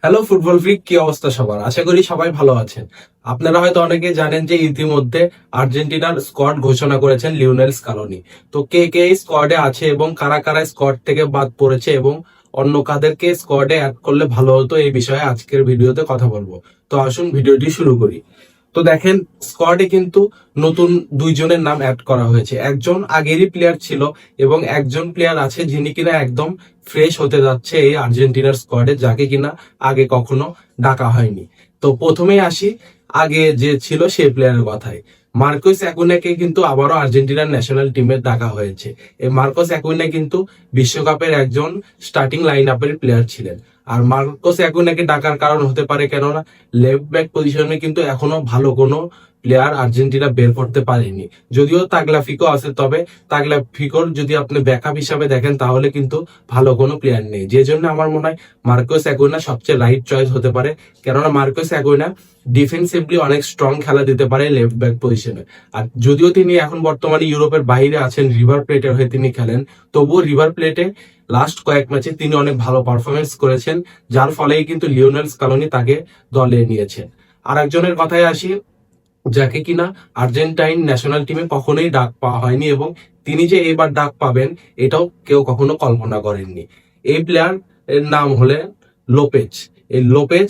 Hello football freak, কি অবস্থা সবার? আশা করি সবাই ভালো আছেন। আপনারা হয়তো অনেকে জানেন যে ইতিমধ্যে আর্জেন্টিনার স্কোয়াড ঘোষণা করেছেন লিওনেল স্কালোনি। তো কে কে এই স্কোয়াডে আছে এবং কারা কারা স্কোয়াড থেকে বাদ পড়েছে এবং অন্য কাদেরকে স্কোয়াডে অ্যাড করলে ভালো হতো, এই বিষয়ে আজকের ভিডিওতে কথা বলবো। তো আসুন ভিডিওটি শুরু করি। তো দেখেন, স্কোয়াডে কিন্তু নতুন দুইজনের নাম অ্যাড করা হয়েছে। একজন আগেরই প্লেয়ার ছিল এবং একজন প্লেয়ার আছে যিনি কিনা একদম ফ্রেশ হতে যাচ্ছে এই আর্জেন্টিনার স্কোয়াডে, যাকে কিনা আগে কখনো ডাকা হয়নি। তো প্রথমেই আসি আগে যে ছিল সেই প্লেয়ারের কথায়। মার্কোস অ্যাকুইনাকে কিন্তু আবারও আর্জেন্টিনার ন্যাশনাল টিমে ডাকা হয়েছে। এই মার্কোস অ্যাকুইনা কিন্তু বিশ্বকাপের একজন স্টার্টিং লাইন আপের প্লেয়ার ছিলেন। আর মার্কোস অ্যাকুইনাকে ডাকার কারণ হতে পারে, কেননা লেফট ব্যাক পজিশনে কিন্তু এখনো ভালো কোনো প্লেয়ার আর্জেন্টিনা বের করতে পারেনি। যদিও তাগলাফিকো আছে, তবে তাগলাফিকোর যদি আপনি ব্যাকআপ হিসাবে দেখেন তাহলে কিন্তু ভালো কোনো প্লেয়ার নেই। যে জন্য আমার মনে হয় মার্কোস অ্যাকুইনা সবচেয়ে রাইট চয়েস হতে পারে, কেননা মার্কোস অ্যাকুইনা ডিফেন্সিভলি অনেক স্ট্রং খেলা দিতে পারে লেফট ব্যাক পজিশনে। আর যদিও তিনি এখন বর্তমানে ইউরোপের বাইরে আছেন, রিভার প্লেটের হয়ে তিনি খেলেন, তবুও রিভার প্লেটে লাস্ট কয়েক ম্যাচে তিনি অনেক ভালো পারফরমেন্স করেছেন, যার ফলেই কিন্তু লিওনেল স্কালোনি তাকে দলে নিয়েছেন। আর একজনের কথায় আসি, যাকে কিনা আর্জেন্টাইন ন্যাশনাল টিমে কখনোই ডাক পাওয়া হয়নি এবং তিনি যে এবার ডাক পাবেন এটাও কেউ কখনো কল্পনা করেননি। এই প্লেয়ার এর নাম হলেন লোপেজ। এই লোপেজ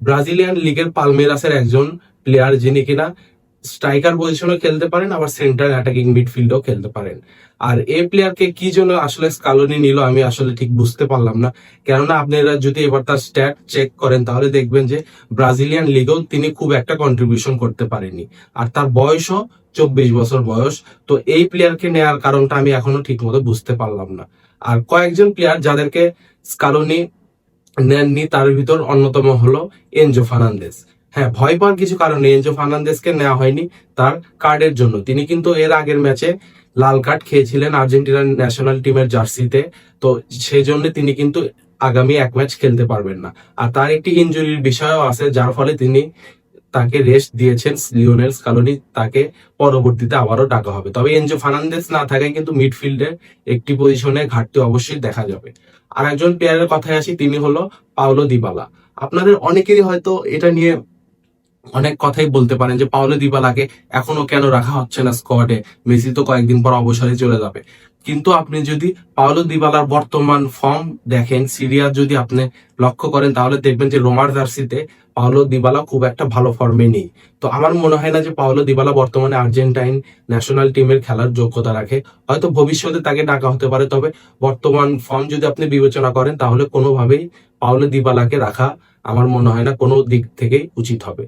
ব্রাজিলিয়ান লিগের পালমেরাসের একজন প্লেয়ার, যিনি কিনা স্ট্রাইকার পজিশনে খেলতে পারেন, আবার সেন্টার অ্যাটাকিং মিডফিল্ডও খেলতে পারেন। আর এই প্লেয়ারকে কি জন্য আসলে স্কালোনি নিল আমি আসলে ঠিক বুঝতে পারলাম না, কেননা আপনারা যদি এবার তার স্ট্যাট চেক করেন তাহলে দেখবেন যে ব্রাজিলিয়ান লিগেও তিনি খুব একটা কন্ট্রিবিউশন করতে পারেনি। আর তার বয়সও 24 বছর বয়স। তো এই প্লেয়ারকে নেওয়ার কারণটা আমি এখনো ঠিক মতো বুঝতে পারলাম না। আর কয়েকজন প্লেয়ার যাদেরকে স্কালোনি নেননি তার ভিতর অন্যতম হলো এনজো ফার্নান্দেজ। হ্যাঁ, ভয় পাওয়ার কিছু কারণে এনজো ফার্নান্দেজকে নেওয়া হয়নি তার কার্ডের জন্য। তিনি কিন্তু এর আগের ম্যাচে লাল কার্ড খেয়েছিলেন আর্জেন্টিনার ন্যাশনাল টিমের জার্সিতে। তো সেই জন্য তিনি কিন্তু আগামী এক ম্যাচ খেলতে পারবেন না। আর তার একটি ইনজুরির বিষয়ও আছে, যার ফলে তিনি তাকে রেস্ট দিয়েছেন লিওনেল স্কালোনি, তাকে পরবর্তীতে আবারও ডাকা হবে। তবে এনজো ফার্নান্দেজ না থাকায় কিন্তু মিডফিল্ডে একটি পজিশনে ঘাটতি অবশ্যই দেখা যাবে। আর একজন প্লেয়ারের কথায় আসি, তিনি হলো পাওলো দিবালা। আপনাদের অনেকেরই হয়তো এটা নিয়ে অনেক কথাই বলতে পারেন যে পাওলো দিবালাকে এখনো কেন রাখা হচ্ছে না স্কোয়াডে, মেসি তো কয়েকদিন পর অবসরে চলে যাবে। কিন্তু আপনি যদি পাওলো দিবালার বর্তমান ফর্ম দেখেন, সিরিয়া যদি আপনি লক্ষ্য করেন তাহলে দেখবেন যে রোমার জার্সিতে পাওলো দিবালা খুব একটা ভালো ফর্মে নেই। তো আমার মনে হয় না যে পাওলো দিবালা বর্তমানে আর্জেন্টাইন ন্যাশনাল টিমের খেলার যোগ্যতা রাখে। হয়তো ভবিষ্যতে তাকে ডাকা হতে পারে, তবে বর্তমান ফর্ম যদি আপনি বিবেচনা করেন তাহলে কোনোভাবেই পাওলো দিবালাকে রাখা আমার মনে হয় না কোনো দিক থেকেই উচিত হবে।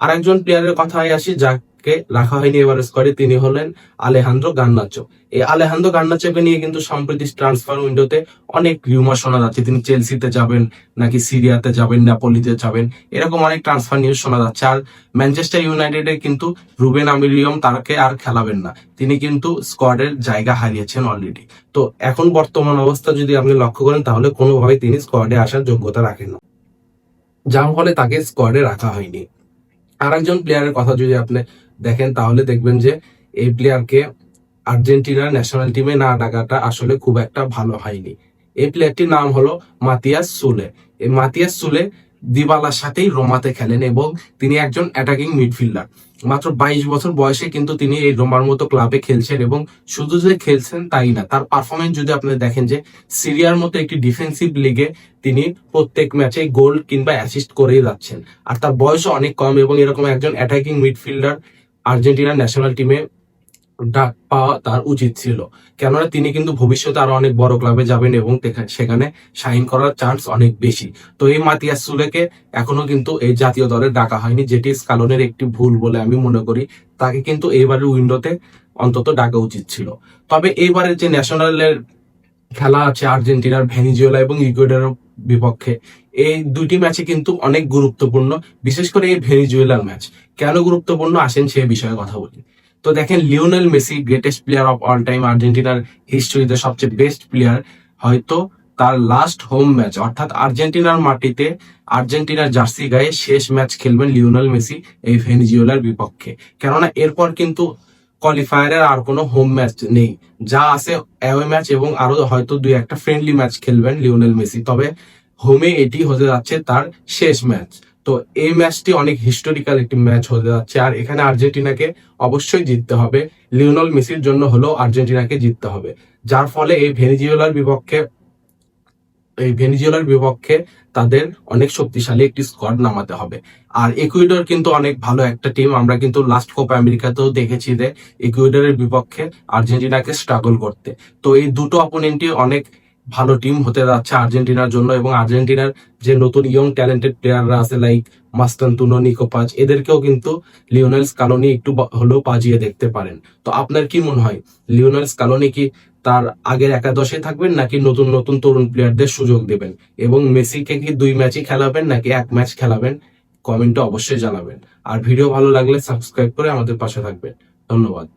আর একজন প্লেয়ারের কথায় আসি যাকে রাখা হয়নি এবার স্কোয়াডে, তিনি হলেন আলেহান্দ্রো গার্নাচো। এই আলেহান্দ্রো গার্নাচোকে নিয়ে কিন্তু সম্প্রতি ট্রান্সফার উইন্ডোতে অনেক রিউমার শোনা যাচ্ছে, তিনি চেলসিতে যাবেন নাকি সিরিয়াতে যাবেন, নাপোলিতে যাবেন, এরকম অনেক ট্রান্সফার নিউজ শোনা যাচ্ছে। আর ম্যানচেস্টার ইউনাইটেডে কিন্তু রুবেন আমিলিয়ম তাকে আর খেলাবেন না, তিনি কিন্তু স্কোয়াডের জায়গা হারিয়েছেন অলরেডি। তো এখন বর্তমান অবস্থা যদি আপনি লক্ষ্য করেন তাহলে কোনোভাবেই তিনি স্কোয়াডে আসার যোগ্যতা রাখেন না, যার ফলে তাকে স্কোয়াডে রাখা হয়নি। আর একজন প্লেয়ারের কথা যদি আপনি দেখেন তাহলে দেখবেন যে এই প্লেয়ারকে আর্জেন্টিনার ন্যাশনাল টিমে না ডাকাটা আসলে খুব একটা ভালো হয়নি। এই প্লেয়ারটির নাম হলো মাতিয়াস সুলে। এই মাতিয়াস সুলে দিবালার সাথেই রোমাতে খেলেন এবং তিনি একজন অ্যাটাকিং মিডফিল্ডার। মাত্র 22 বছর বয়সে কিন্তু তিনি এই রোমার মতো ক্লাবে খেলছেন এবং শুধু যে খেলছেন তাই না, তার পারফরমেন্স যদি আপনি দেখেন যে সিরিয়ার মতো একটি ডিফেন্সিভ লিগে তিনি প্রত্যেক ম্যাচে গোল কিংবা অ্যাসিস্ট করেই যাচ্ছেন। আর তার বয়সও অনেক কম এবং এরকম একজন অ্যাটাকিং মিডফিল্ডার আর্জেন্টিনা ন্যাশনাল টিমে ডাক পাওয়া তার উচিত ছিল, কেননা তিনি কিন্তু ভবিষ্যতে আরো অনেক বড় ক্লাবে যাবেন এবং সেখানে শাইন করার চান্স অনেক বেশি। তো এই মাতিয়াস সুলেকে এখনো কিন্তু এই জাতীয় দলে ডাকা হয়নি, যেটি স্কালোনের একটি ভুল বলে আমি মনে করি। তাকে কিন্তু এইবারের উইন্ডোতে অন্তত ডাকা উচিত ছিল। তবে এইবারের যে ন্যাশনালের খেলা আছে আর্জেন্টিনার ভেনিজুয়েলা এবং ইকুয়েডরের বিপক্ষে, এই দুটি ম্যাচে কিন্তু অনেক গুরুত্বপূর্ণ। বিশেষ করে এই ভেনিজুয়েলার ম্যাচ কেন গুরুত্বপূর্ণ আসেন সে বিষয়ে কথা বলি। তো দেখেন, Lionel Messi greatest player of all time, আর্জেন্টিনার হিস্ট্রিতে সবচেয়ে বেস্ট প্লেয়ার, হয়তো তার লাস্ট হোম ম্যাচ অর্থাৎ আর্জেন্টিনার মাটিতে আর্জেন্টিনার জার্সি গায়ে শেষ ম্যাচ খেলবেন লিওনেল মেসি এই ভেনিজুয়েলার বিপক্ষে। কেননা এরপর কিন্তু কোয়ালিফায়ারের আর কোনো হোম ম্যাচ নেই, যা আছে অ্যাওয়ে ম্যাচ এবং আরো হয়তো দুই একটা ফ্রেন্ডলি ম্যাচ খেলবেন লিওনেল মেসি। তবে হোমে এটি হতে যাচ্ছে তার শেষ ম্যাচ। তো এই ম্যাচটি অনেক হিস্টোরিক্যাল একটি ম্যাচ হতে যাচ্ছে, আর এখানে আর্জেন্টিনাকে অবশ্যই জিততে হবে। লিওনেল মেসির জন্য হলেও আর্জেন্টিনাকে জিততে হবে, যার ফলে এই ভেনিজুয়েলার বিপক্ষে তাদের অনেক শক্তিশালী একটি স্কোয়াড নামাতে হবে। আর ইকুয়েডর কিন্তু অনেক ভালো একটা টিম, আমরা কিন্তু লাস্ট কোপা আমেরিকাতেও দেখেছি যে ইকুয়েডরের বিপক্ষে আর্জেন্টিনাকে স্ট্রাগল করতে। তো এই দুটো অপোনেন্টই অনেক ভালো টিম হতে যাচ্ছে আর্জেন্টিনার জন্য, এবং আর্জেন্টিনার যে নতুন ইয়ং ট্যালেন্টেড প্লেয়াররা আছে লাইক মাস্তানতুনো, নিকো পাজ, এদেরকেও কিন্তু লিওনেল স্কালোনি একটু হলেও বাজিয়ে দেখতে পারেন। তো আপনার কি মনে হয়, লিওনেল স্কালোনি কি তার আগের একাদশে থাকবেন, নাকি নতুন নতুন তরুণ প্লেয়ারদের সুযোগ দেবেন? এবং মেসিকে কি 2 ম্যাচই খেলাবেন নাকি 1 ম্যাচ খেলাবেন? কমেন্টে অবশ্যই জানাবেন। আর ভিডিও ভালো লাগলে সাবস্ক্রাইব করে আমাদের পাশে থাকবেন। ধন্যবাদ।